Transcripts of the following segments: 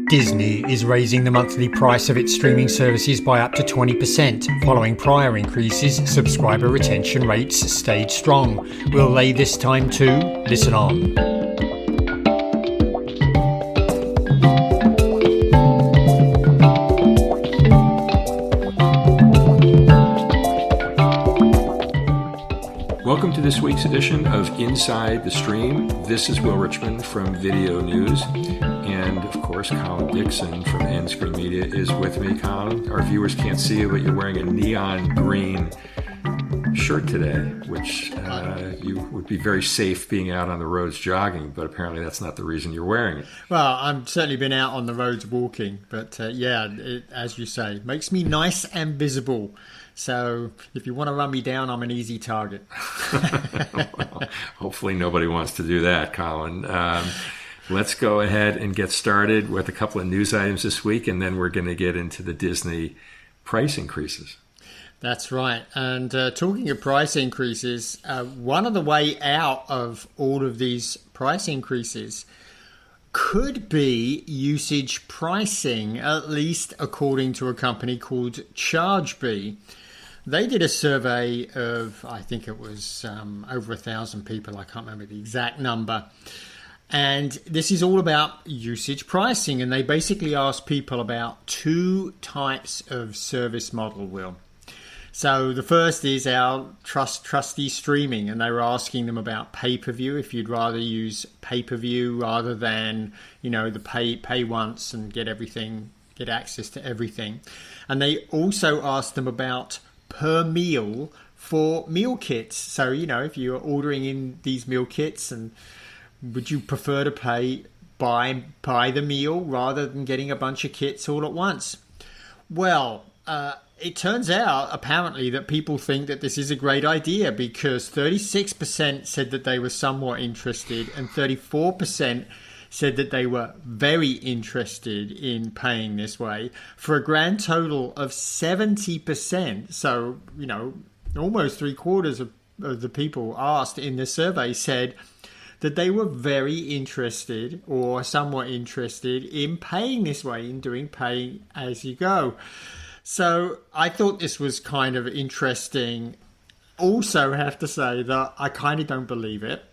Disney is raising the monthly price of its streaming services by up to 20%. Following prior increases, subscriber retention rates stayed strong. Will they this time too? Listen on. Welcome to this week's edition of Inside the Stream. This is Will Richmond from Video News. And of course, Colin Dixon from End Screen Media is with me. Colin, our viewers can't see you, but you're wearing a neon green shirt today, which you would be very safe being out on the roads jogging, but apparently that's not the reason you're wearing it. Well, I've certainly been out on the roads walking, but it, as you say, makes me nice and visible. So if you want to run me down, I'm an easy target. Well, hopefully nobody wants to do that, Colin. Let's go ahead and get started with a couple of news items this week, and then we're going to get into the Disney price increases. That's right. And talking of price increases, one of the way out of all of these price increases could be usage pricing, at least according to a company called ChargeBee. They did a survey of, I think it was over 1,000 people. I can't remember the exact number. And this is all about usage pricing. And they basically asked people about two types of service model, Will. So the first is our trusty streaming. And they were asking them about pay-per-view, if you'd rather use pay-per-view rather than, the pay once and get access to everything. And they also asked them about per meal for meal kits. So, if you're ordering in these meal kits, and would you prefer to pay by the meal rather than getting a bunch of kits all at once? Well, it turns out apparently that people think that this is a great idea, because 36% said that they were somewhat interested and 34% said that they were very interested in paying this way, for a grand total of 70%. So, almost 3/4 of the people asked in the survey said that they were very interested or somewhat interested in paying this way, in doing pay as you go. So I thought this was kind of interesting. Also, I have to say that I kind of don't believe it.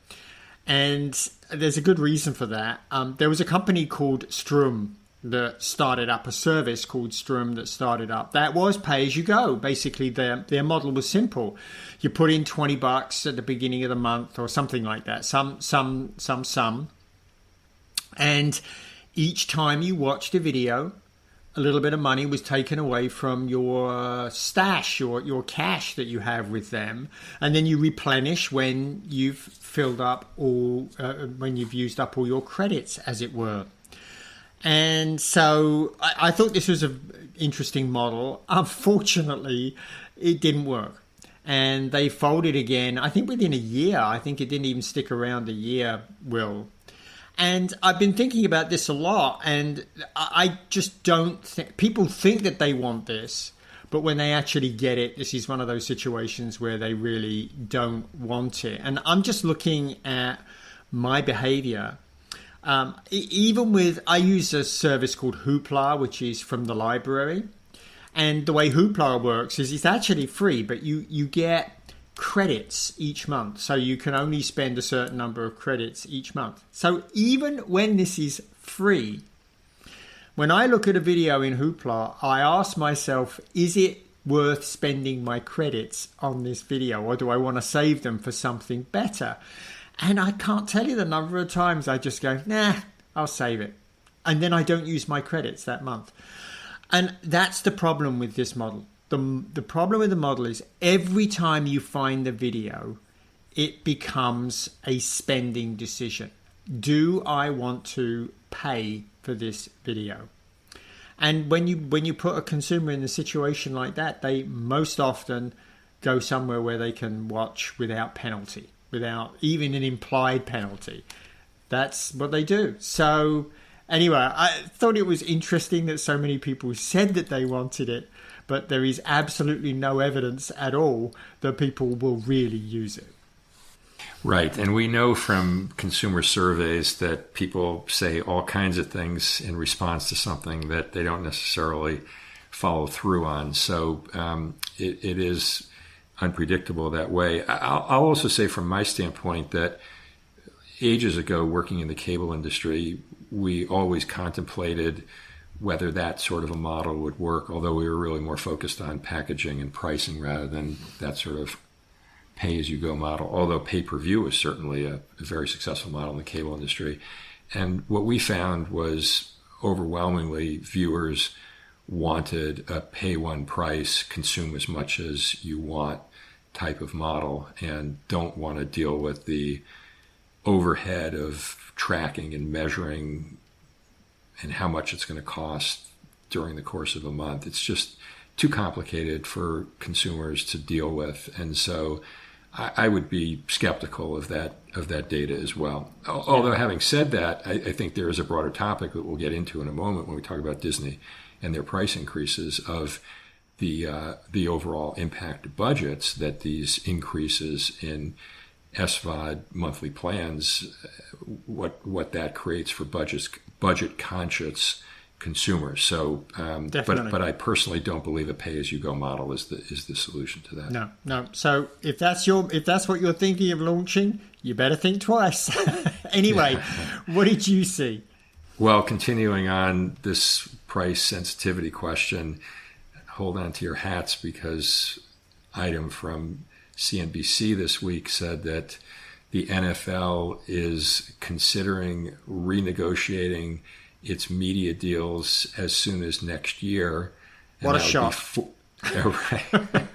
And there's a good reason for that. There was a company called Strum that started up, a service called Strum that started up. That was pay as you go. Basically, their model was simple. You put in $20 at the beginning of the month or something like that, some. And each time you watched a video, a little bit of money was taken away from your stash, your cash that you have with them, and then you replenish when you've filled up when you've used up all your credits, as it were. And so I thought this was an interesting model. Unfortunately, it didn't work, and they folded again. I think within a year. I think it didn't even stick around a year, Will. And I've been thinking about this a lot, and I just don't think people think that they want this, but when they actually get it, this is one of those situations where they really don't want it. And I'm just looking at my behavior. I use a service called Hoopla, which is from the library. And the way Hoopla works is it's actually free, but you get credits each month, so you can only spend a certain number of credits each month. So even when this is free, when I look at a video in Hoopla, I ask myself, is it worth spending my credits on this video, or do I want to save them for something better? And I can't tell you the number of times I just go, nah, I'll save it, and then I don't use my credits that month. And that's the problem with this model. The problem with the model is every time you find the video, it becomes a spending decision. Do I want to pay for this video? And when you put a consumer in a situation like that, they most often go somewhere where they can watch without penalty, without even an implied penalty. That's what they do. So anyway, I thought it was interesting that so many people said that they wanted it, but there is absolutely no evidence at all that people will really use it. Right. And we know from consumer surveys that people say all kinds of things in response to something that they don't necessarily follow through on. So it is unpredictable that way. I'll also say from my standpoint that ages ago, working in the cable industry, we always contemplated whether that sort of a model would work, although we were really more focused on packaging and pricing rather than that sort of pay-as-you-go model, although pay-per-view is certainly a very successful model in the cable industry. And what we found was overwhelmingly viewers wanted a pay-one price, consume as much as you want type of model, and don't want to deal with the overhead of tracking and measuring and how much it's going to cost during the course of a month. It's just too complicated for consumers to deal with. And so I would be skeptical of that data as well. Although having said that, I think there is a broader topic that we'll get into in a moment when we talk about Disney and their price increases of the overall impact of budgets that these increases in SVOD monthly plans, what that creates for budget conscious consumers. So, but I personally don't believe a pay-as-you-go model is the solution to that. No. So if that's what you're thinking of launching, you better think twice. Anyway, What did you see? Well, continuing on this price sensitivity question, hold on to your hats because item from CNBC this week said that the NFL is considering renegotiating its media deals as soon as next year. What a shock. That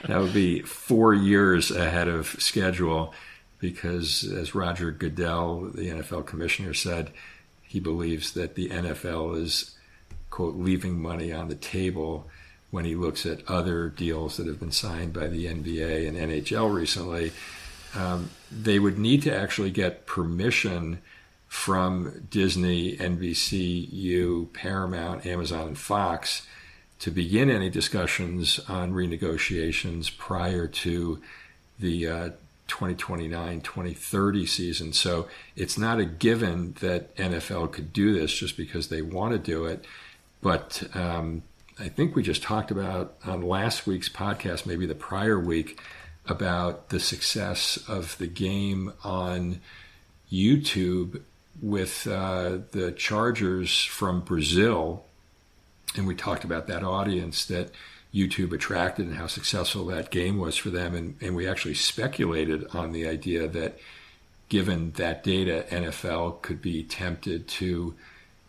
would be 4 years ahead of schedule because, as Roger Goodell, the NFL commissioner, said, he believes that the NFL is, quote, leaving money on the table when he looks at other deals that have been signed by the NBA and NHL recently. They would need to actually get permission from Disney, NBCU, Paramount, Amazon, and Fox to begin any discussions on renegotiations prior to the 2029-2030 season. So it's not a given that NFL could do this just because they want to do it. But I think we just talked about on last week's podcast, maybe the prior week, about the success of the game on YouTube with the Chargers from Brazil. And we talked about that audience that YouTube attracted and how successful that game was for them. And we actually speculated on the idea that given that data, NFL could be tempted to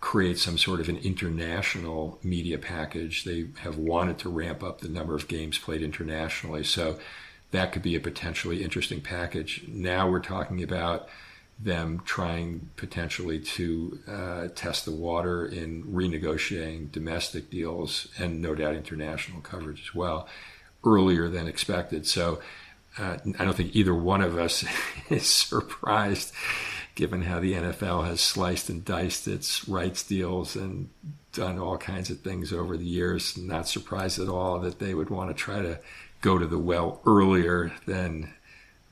create some sort of an international media package. They have wanted to ramp up the number of games played internationally. So that could be a potentially interesting package. Now we're talking about them trying potentially to test the water in renegotiating domestic deals and no doubt international coverage as well earlier than expected. So I don't think either one of us is surprised given how the NFL has sliced and diced its rights deals and done all kinds of things over the years. Not surprised at all that they would want to try to go to the well earlier than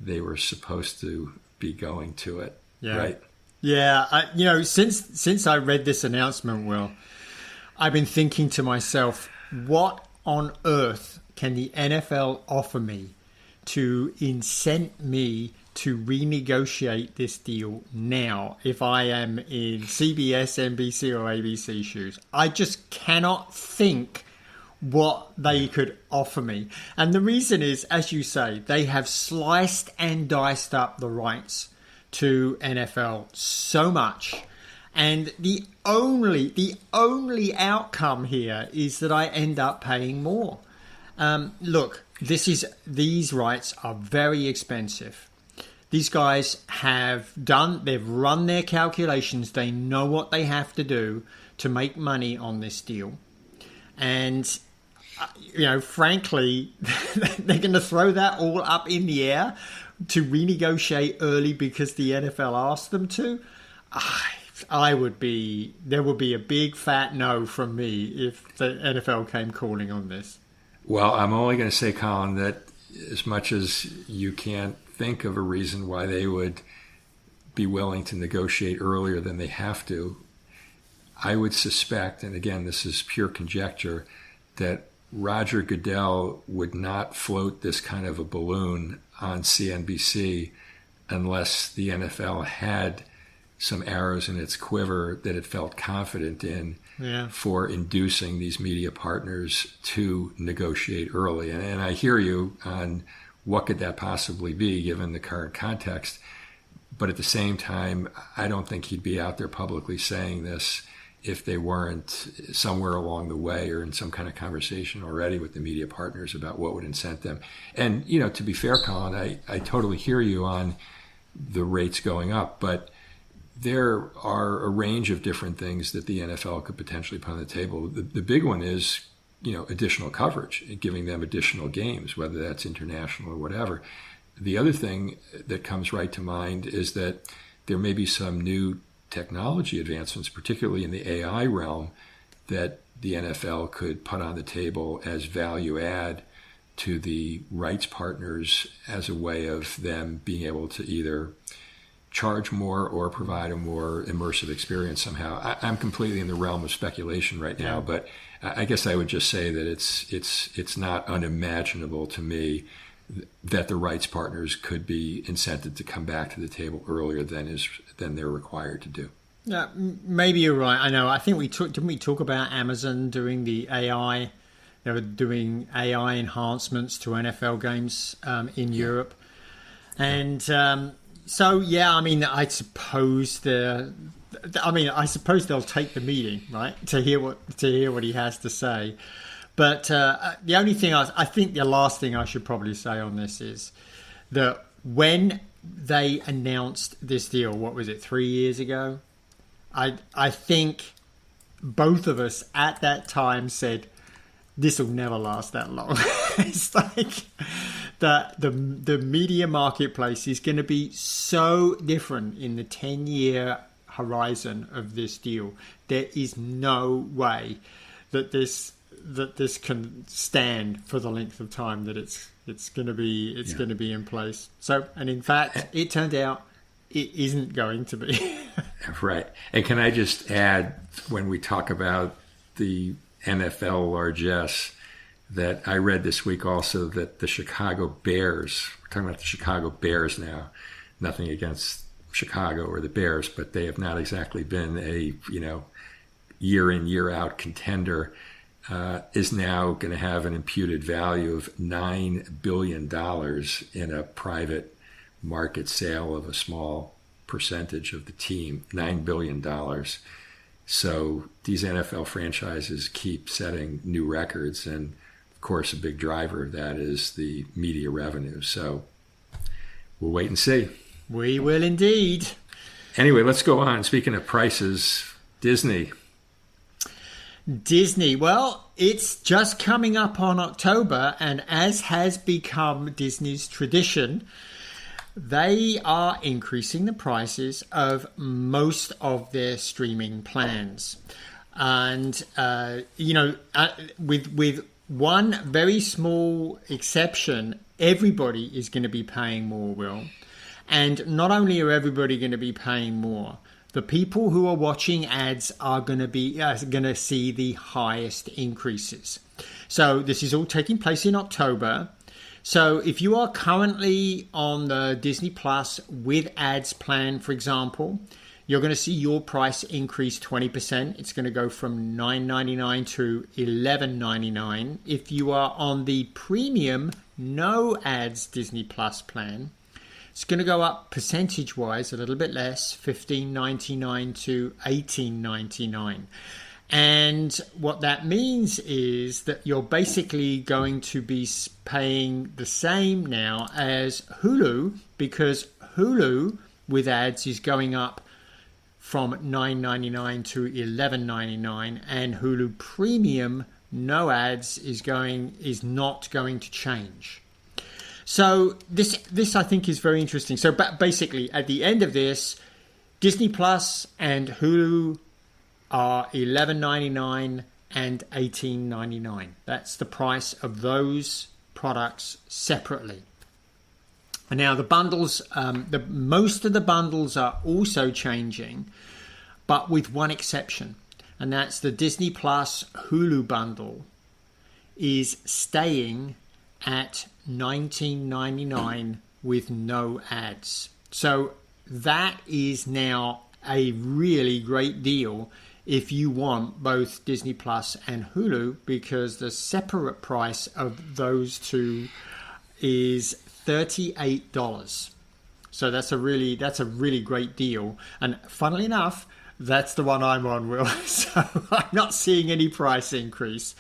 they were supposed to be going to it. Yeah. Right. Yeah. Since I read this announcement, Will, I've been thinking to myself, what on earth can the NFL offer me to incent me to renegotiate this deal now if I am in CBS, NBC, or ABC shoes? I just cannot think what they could offer me. And the reason is, as you say, they have sliced and diced up the rights to NFL so much. And the only outcome here is that I end up paying more. Look, these rights are very expensive. These guys they've run their calculations. They know what they have to do to make money on this deal. And, frankly, they're going to throw that all up in the air to renegotiate early because the NFL asked them to. There would be a big fat no from me if the NFL came calling on this. Well, I'm only going to say, Colin, that as much as you can't think of a reason why they would be willing to negotiate earlier than they have to. I would suspect, and again, this is pure conjecture, that Roger Goodell would not float this kind of a balloon on CNBC unless the NFL had some arrows in its quiver that it felt confident in for inducing these media partners to negotiate early. And I hear you on what could that possibly be given the current context. But at the same time, I don't think he'd be out there publicly saying this if they weren't somewhere along the way or in some kind of conversation already with the media partners about what would incent them. And, you know, to be fair, Colin, I totally hear you on the rates going up, but there are a range of different things that the NFL could potentially put on the table. The big one is, you know, additional coverage, giving them additional games, whether that's international or whatever. The other thing that comes right to mind is that there may be some new technology advancements, particularly in the AI realm, that the NFL could put on the table as value add to the rights partners as a way of them being able to either charge more or provide a more immersive experience somehow. I'm completely in the realm of speculation right now, but I guess I would just say that it's not unimaginable to me that the rights partners could be incented to come back to the table earlier than they're required to do. Yeah, maybe you're right. I know. I think didn't we talk about Amazon doing the AI? They were doing AI enhancements to NFL games in Europe, and so yeah. I mean, I suppose they'll take the meeting, right, to hear what he has to say. But the only thing I think the last thing I should probably say on this is that when they announced this deal, what was it, 3 years ago? I think both of us at that time said, this will never last that long. It's like the media marketplace is going to be so different in the 10-year horizon of this deal. There is no way that this can stand for the length of time that it's going to be in place. So, and in fact, it turned out it isn't going to be. Right. And can I just add, when we talk about the NFL largesse, that I read this week also that the Chicago Bears, we're talking about the Chicago Bears now, nothing against Chicago or the Bears, but they have not exactly been a, year in, year out contender, is now going to have an imputed value of $9 billion in a private market sale of a small percentage of the team, $9 billion. So these NFL franchises keep setting new records. And of course, a big driver of that is the media revenue. So we'll wait and see. We will indeed. Anyway, let's go on. Speaking of prices, Disney, well, it's just coming up on October, and as has become Disney's tradition, they are increasing the prices of most of their streaming plans. And, with one very small exception, everybody is going to be paying more, Will. And not only are everybody going to be paying more, the people who are watching ads are going to see the highest increases. So this is all taking place in October. So if you are currently on the Disney Plus with ads plan, for example, you're going to see your price increase 20%. It's going to go from $9.99 to $11.99. If you are on the premium no ads Disney Plus plan, it's going to go up percentage-wise a little bit less, $15.99 to $18.99. And what that means is that you're basically going to be paying the same now as Hulu, because Hulu with ads is going up from $9.99 to $11.99, and Hulu Premium no ads is not going to change. So this I think is very interesting. So basically, at the end of this, Disney Plus and Hulu are $11.99 and $18.99. That's the price of those products separately. And now the bundles, most of the bundles are also changing, but with one exception, and that's the Disney Plus Hulu bundle is staying at $19.99 with no ads. So that is now a really great deal if you want both Disney Plus and Hulu, because the separate price of those two is $38. So that's a really great deal. And funnily enough, that's the one I'm on, Will. So I'm not seeing any price increase.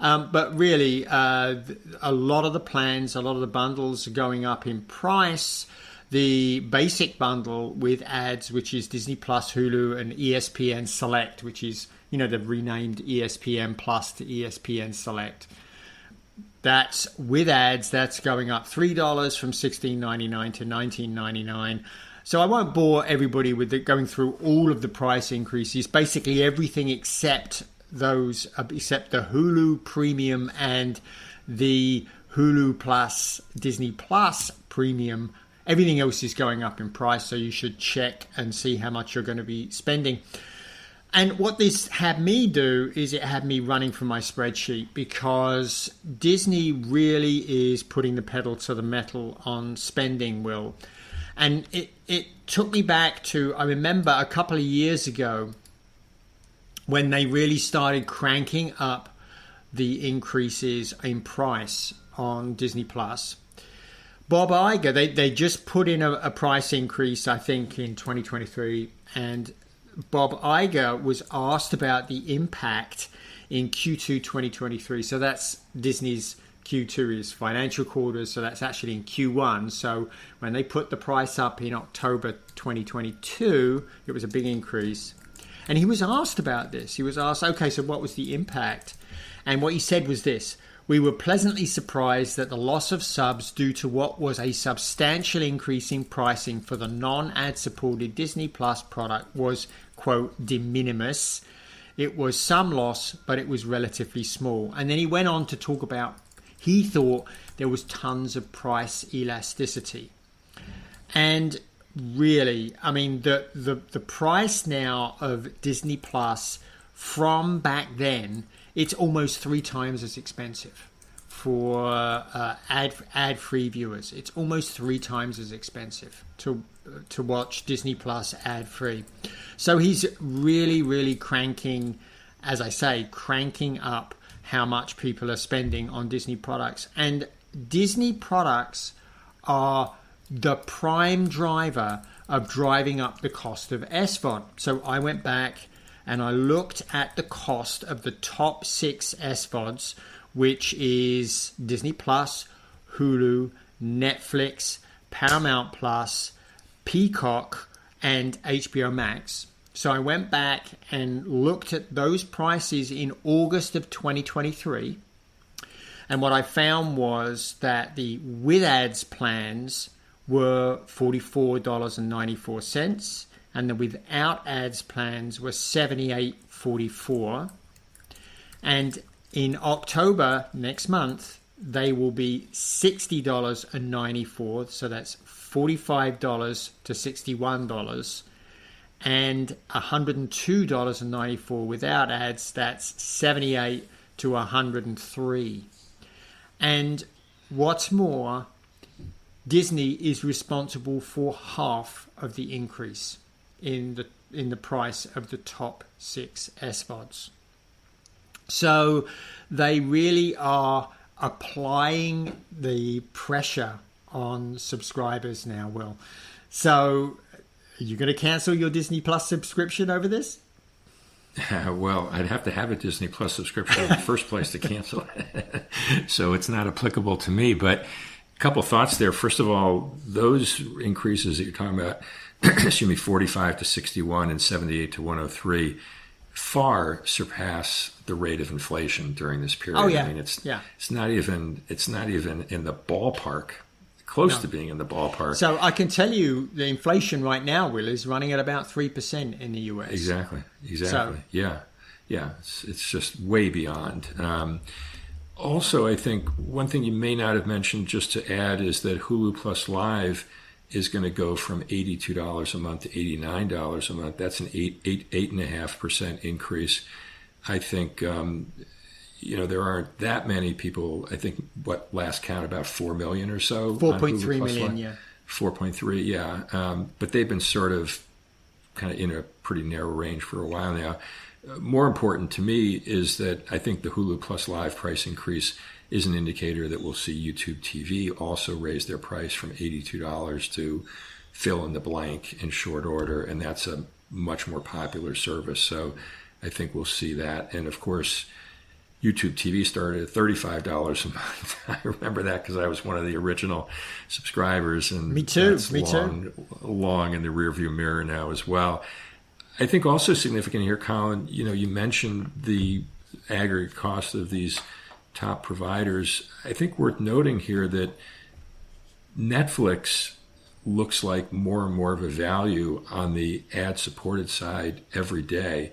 But really, a lot of the plans, a lot of the bundles are going up in price. The basic bundle with ads, which is Disney Plus, Hulu, and ESPN Select, which is, they've renamed ESPN Plus to ESPN Select. That's with ads, that's going up $3 from $16.99 to $19.99. So I won't bore everybody with going through all of the price increases. Basically everything except the Hulu Premium and the Hulu Plus, Disney Plus Premium. Everything else is going up in price, so you should check and see how much you're going to be spending. And what this had me do is it had me running from my spreadsheet, because Disney really is putting the pedal to the metal on spending, Will. And it took me back to, I remember a couple of years ago when they really started cranking up the increases in price on Disney Plus. Bob Iger, they just put in a price increase, I think, in 2023, and Bob Iger was asked about the impact in Q2 2023. So that's Disney's Q2 is financial quarters, so that's actually in Q1. So when they put the price up in October 2022, it was a big increase. And he was asked about this. He was asked, okay, so what was the impact? And what he said was this: we were pleasantly surprised that the loss of subs due to what was a substantial increase in pricing for the non-ad supported Disney Plus product was, quote, de minimis. It was some loss, but it was relatively small. And then he went on to talk about, he thought there was tons of price elasticity. And really, I mean, the price now of Disney Plus from back then, it's almost 3 times as expensive for ad-free viewers. It's almost 3 times as expensive to watch Disney Plus ad-free. So he's really cranking, as I say, cranking up how much people are spending on Disney products. And Disney products are the prime driver of driving up the cost of SVOD. So I went back and I looked at the cost of the top 6 SVODs, which is Disney Plus, Hulu, Netflix, Paramount Plus, Peacock, and HBO Max. So I went back and looked at those prices in August of 2023. And what I found was that the with ads plans were $44.94. And the without ads plans were $78.44. And in October next month, they will be $60.94. So that's $45 to $61. And $102.94 without ads, that's $78 to $103. And what's more, Disney is responsible for half of the increase in the price of the top 6 SVODs. So they really are applying the pressure on subscribers now, Will. So are you going to cancel your Disney Plus subscription over this? Well, I'd have to have a Disney Plus subscription in the first place to cancel it. So it's not applicable to me. But a couple thoughts there. First of all, those increases that you're talking about, 45 to 61 and 78 to 103, far surpass the rate of inflation during this period. Oh yeah, I mean, it's not even in the ballpark, close to being in the ballpark. So I can tell you, the inflation right now, Will, is running at about 3% in the US. Exactly. So, yeah. It's just way beyond. Also, I think one thing you may not have mentioned just to add is that Hulu Plus Live is going to go from $82 a month to $89 a month. That's an 8.5% increase. I think, there aren't that many people. I think, last count, about 4 million or so. 4.3 million, Live. yeah. 4.3, yeah. But they've been sort of kind of in a pretty narrow range for a while now. More important to me is that I think the Hulu Plus Live price increase is an indicator that we'll see YouTube TV also raise their price from $82 to fill in the blank in short order, and that's a much more popular service. So I think we'll see that. And of course, YouTube TV started at $35 a month. I remember that because I was one of the original subscribers, and me too. Long in the rearview mirror now as well. I think also significant here, Colin, you mentioned the aggregate cost of these top providers. I think worth noting here that Netflix looks like more and more of a value on the ad-supported side every day.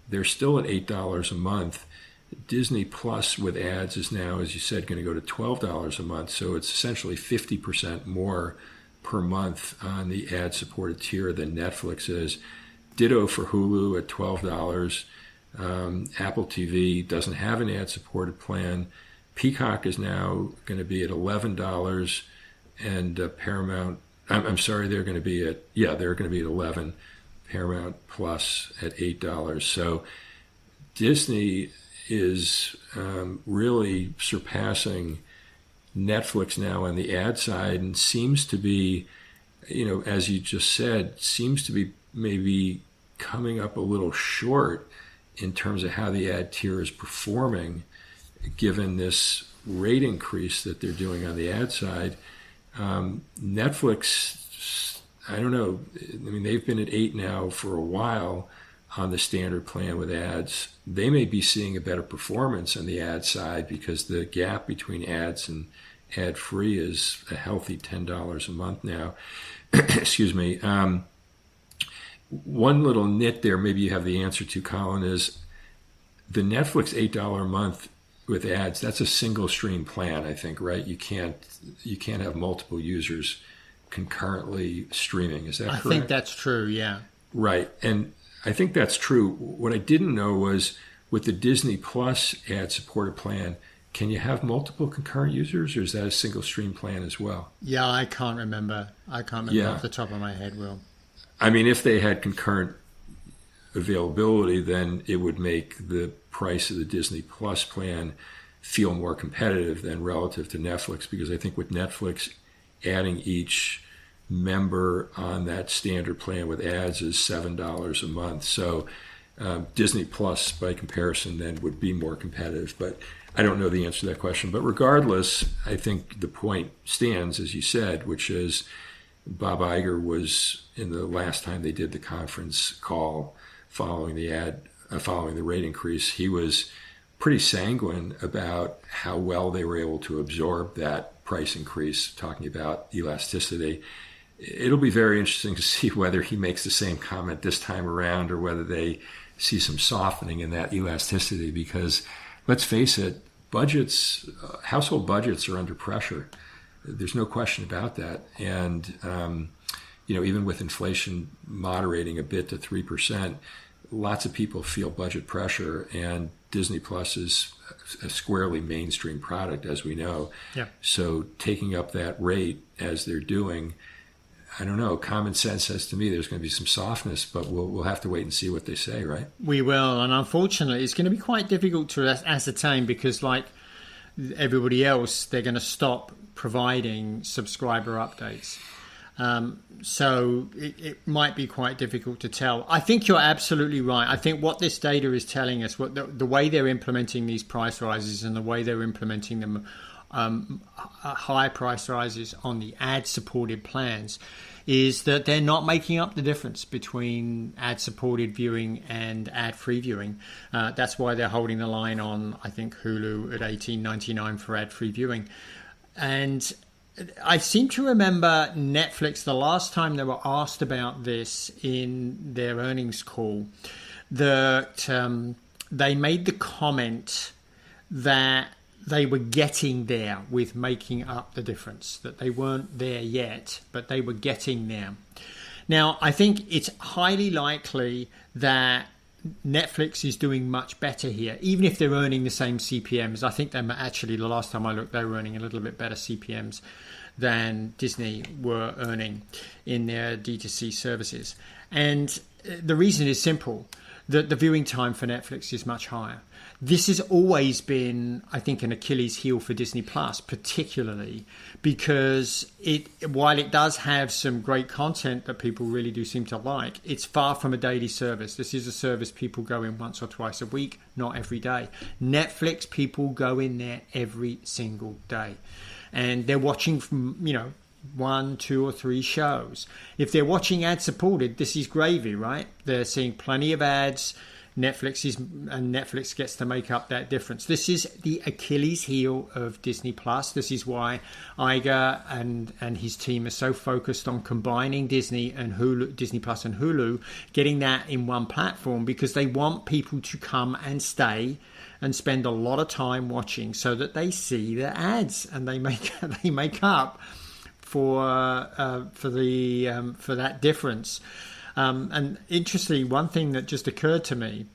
They're still at $8 a month. Disney Plus with ads is now, as you said, going to go to $12 a month. So it's essentially 50% more per month on the ad-supported tier than Netflix is. Ditto for Hulu at $12. Apple TV doesn't have an ad-supported plan. Peacock is now going to be at $11, and Paramount. I'm sorry, they're going to be at $11. Paramount Plus at $8. So Disney is really surpassing Netflix now on the ad side, and seems to be, as you just said, seems to be maybe coming up a little short in terms of how the ad tier is performing, given this rate increase that they're doing on the ad side. Netflix, I don't know. I mean, they've been at 8 now for a while on the standard plan with ads. They may be seeing a better performance on the ad side because the gap between ads and ad-free is a healthy $10 a month now. Excuse me. One little nit there, maybe you have the answer to, Colin, is the Netflix $8 a month with ads. That's a single stream plan, I think, right? You can't have multiple users concurrently streaming. Is that correct? I think that's true, yeah. Right. And I think that's true. What I didn't know was with the Disney Plus ad-supported plan, can you have multiple concurrent users, or is that a single stream plan as well? Yeah, I can't remember off the top of my head, Will. I mean, if they had concurrent availability, then it would make the price of the Disney Plus plan feel more competitive than relative to Netflix, because I think with Netflix, adding each member on that standard plan with ads is $7 a month. So Disney Plus, by comparison, then would be more competitive. But I don't know the answer to that question. But regardless, I think the point stands, as you said, which is Bob Iger was, in the last time they did the conference call following the rate increase, he was pretty sanguine about how well they were able to absorb that price increase, talking about elasticity. It'll be very interesting to see whether he makes the same comment this time around or whether they see some softening in that elasticity, because let's face it, household budgets are under pressure. There's no question about that. And, even with inflation moderating a bit to 3%, lots of people feel budget pressure, and Disney Plus is a squarely mainstream product, as we know. Yeah. So taking up that rate as they're doing, I don't know, common sense says to me there's going to be some softness, but we'll have to wait and see what they say, right? We will, and unfortunately it's going to be quite difficult to ascertain, because like everybody else, they're going to stop providing subscriber updates. So it might be quite difficult to tell. I think you're absolutely right. I think what this data is telling us, what the way they're implementing these price rises and the way they're implementing them, high price rises on the ad-supported plans, is that they're not making up the difference between ad-supported viewing and ad-free viewing. That's why they're holding the line on, I think, Hulu at $18.99 for ad-free viewing. And I seem to remember Netflix, the last time they were asked about this in their earnings call, that they made the comment that they were getting there with making up the difference, that they weren't there yet, but they were getting there. Now, I think it's highly likely that Netflix is doing much better here, even if they're earning the same CPMs. I think they're actually, the last time I looked, they were earning a little bit better CPMs than Disney were earning in their D2C services. And the reason is simple, that the viewing time for Netflix is much higher. This has always been, I think, an Achilles heel for Disney Plus, particularly because while it does have some great content that people really do seem to like, it's far from a daily service. This is a service people go in once or twice a week, not every day. Netflix, people go in there every single day. And they're watching from, 1, 2, or 3 shows. If they're watching ad-supported, this is gravy, right? They're seeing plenty of ads. Netflix gets to make up that difference. This is the Achilles heel of Disney Plus. This is why Iger and his team are so focused on combining Disney Plus and Hulu, getting that in one platform, because they want people to come and stay and spend a lot of time watching so that they see the ads and they make up for that difference. And interestingly, one thing that just occurred to me,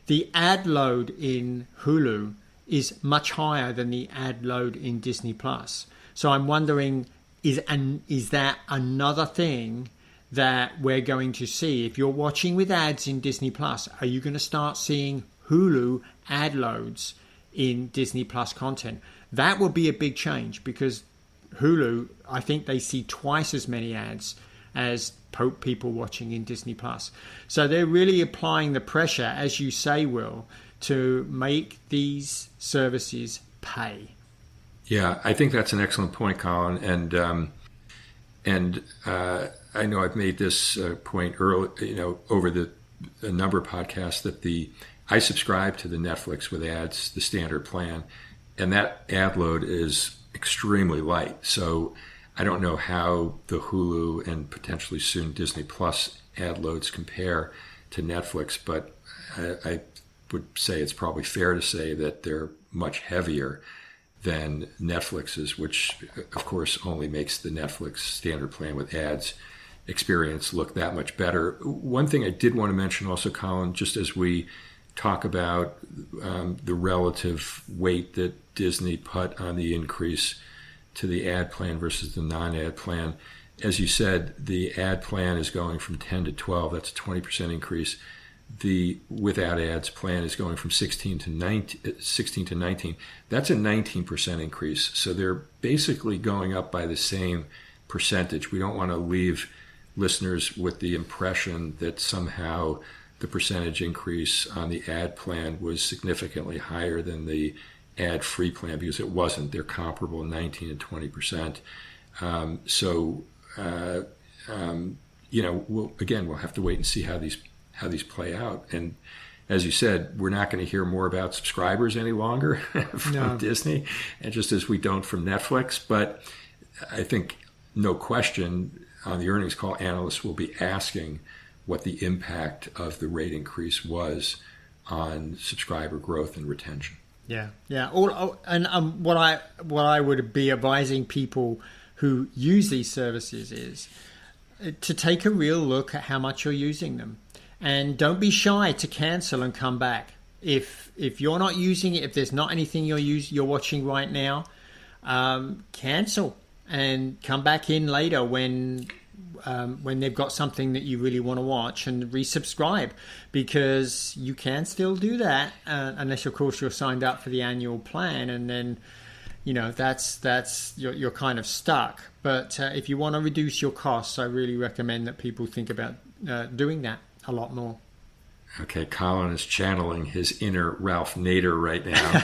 the ad load in Hulu is much higher than the ad load in Disney Plus. So I'm wondering, is that another thing that we're going to see? If you're watching with ads in Disney Plus, are you going to start seeing Hulu ad loads in Disney Plus content? That would be a big change, because Hulu, I think they see twice as many ads as people watching in Disney Plus. So they're really applying the pressure, as you say, Will, to make these services pay. Yeah, I think that's an excellent point, Colin. And I know I've made this point early, over a number of podcasts, that I subscribe to the Netflix with ads, the standard plan, and that ad load is extremely light. So I don't know how the Hulu and potentially soon Disney Plus ad loads compare to Netflix, but I would say it's probably fair to say that they're much heavier than Netflix's, which of course only makes the Netflix standard plan with ads experience look that much better. One thing I did want to mention also, Colin, just as we talk about the relative weight that Disney put on the increase to the ad plan versus the non-ad plan. As you said, the ad plan is going from 10 to 12. That's a 20% increase. The without ads plan is going from 16 to 19. That's a 19% increase. So they're basically going up by the same percentage. We don't want to leave listeners with the impression that somehow the percentage increase on the ad plan was significantly higher than the ad-free plan, because it wasn't. They're comparable, 19 and 20%. We'll have to wait and see how these play out. And as you said, we're not going to hear more about subscribers any longer from Disney, and just as we don't from Netflix. But I think, no question, on the earnings call, analysts will be asking what the impact of the rate increase was on subscriber growth and retention. Yeah. What I would be advising people who use these services is to take a real look at how much you're using them, and don't be shy to cancel and come back. If you're not using it, if there's not anything you're watching right now, cancel and come back in later when they've got something that you really want to watch, and resubscribe, because you can still do that unless, of course, you're signed up for the annual plan, and then that's you're kind of stuck. But if you want to reduce your costs, I really recommend that people think about doing that a lot more. Okay, Colin is channeling his inner Ralph Nader right now.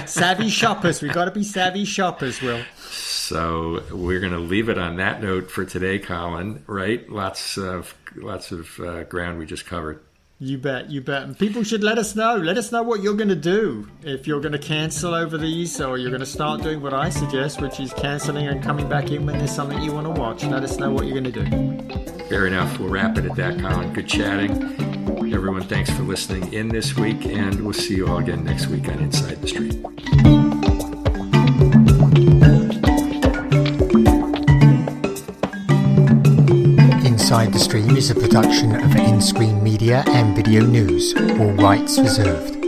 Savvy shoppers. We've got to be savvy shoppers, Will. So we're going to leave it on that note for today, Colin, right? Lots of ground we just covered. You bet. And people should let us know. Let us know what you're going to do. If you're going to cancel over these, or you're going to start doing what I suggest, which is canceling and coming back in when there's something you want to watch. Let us know what you're going to do. Fair enough. We'll wrap it at that, Colin. Good chatting. Everyone, thanks for listening in this week, and we'll see you all again next week on Inside the Stream. Inside the Stream is a production of In-Screen Media and Video News, all rights reserved.